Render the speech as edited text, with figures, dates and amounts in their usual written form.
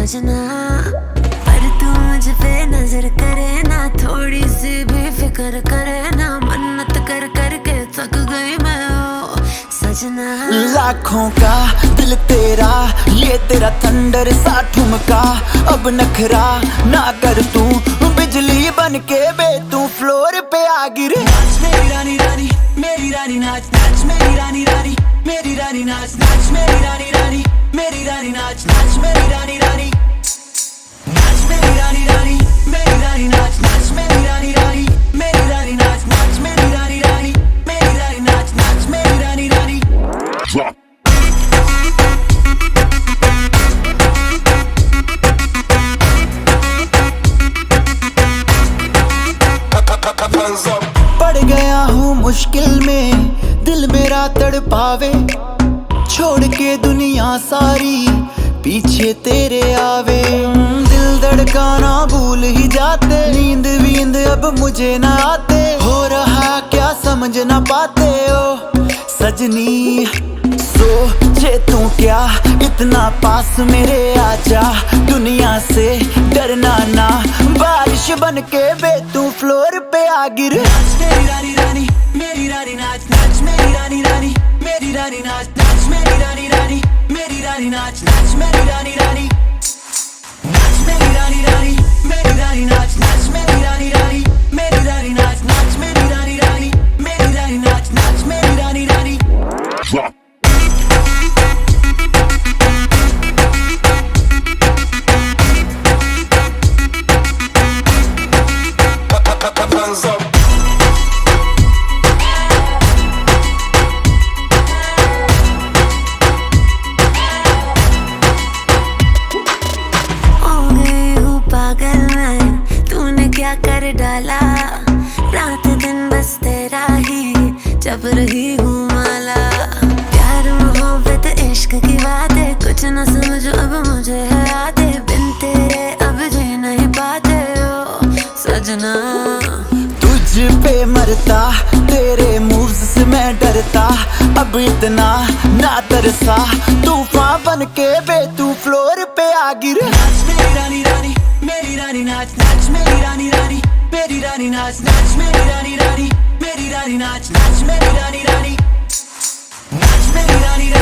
सजना। पर तू मुझ पे नजर करे ना, थोड़ी सी भी फिक्र करे ना, मन्नत कर कर के थक गई मैं ओ सजना। लाखों का दिल तेरा, ये तेरा थंडर सा ठुमका, अब नखरा ना कर तू, बिजली बन के बे तू फ्लोर पे आ गिरे। नाच मेरी रानी रानी, मेरी रानी नाच नाच मेरी रानी रानी, मेरी रानी नाच नाच मेरी रानी रानी, मेरी रानी नाच नाच मेरी रानी रानी, नाच मेरी रानी रानी, मेरी रानी नाच नाच मेरी रानी रानी, मेरी रानी नाच नाच मेरी रानी रानी, मेरी रानी नाच नाच मेरी रानी रानी। पड़ गया हूँ मुश्किल में, दिल मेरा तड़पावे, छोड़ के दुनिया सारी पीछे तेरे आवे। दिल धड़काना भूल ही जाते, नींद वींद अब मुझे ना आते, हो रहा क्या समझ ना पाते ओ सजनी। सोचे तू क्या इतना पास मेरे आजा, दुनिया से डरना ना, बारिश बन के बे तू फ्लोर पे आ गिर। नाच मेरी रानी रानी, मेरी रानी नाच नाच मेरी रानी रानी, मेरी रानी नाच नाच मेरी रानी रानी, मेरी रानी नाच नाच मेरी रानी रानी, नाच मेरी रानी रानी, मेरी रानी नाच नाच मेरी रानी रानी, मेरी रानी नाच नाच मेरी रानी रानी, मेरी रानी नाच नाच मेरी रानी रानी। क्या कर डाला, रात दिन बस तेरा ही जब रही हूँ माला। प्यार मोहब्बत इश्क की बातें कुछ न समझो अब मुझे है यादें, बिन तेरे अब जी नहीं पाते हो सजना। तुझ पे मरता, तेरे मूव्स से मैं डरता, अब इतना ना तरसा, तूफान बन के बे तू फ्लोर पे आ गिर। नाच मेरी रानी रानी, मेरी रानी नाच नाच मेरी रानी रानी, मेरी रानी नाच नाच मेरी रानी रानी, मेरी रानी नाच नाच मेरी रानी रानी, नाच मेरी रानी रानी।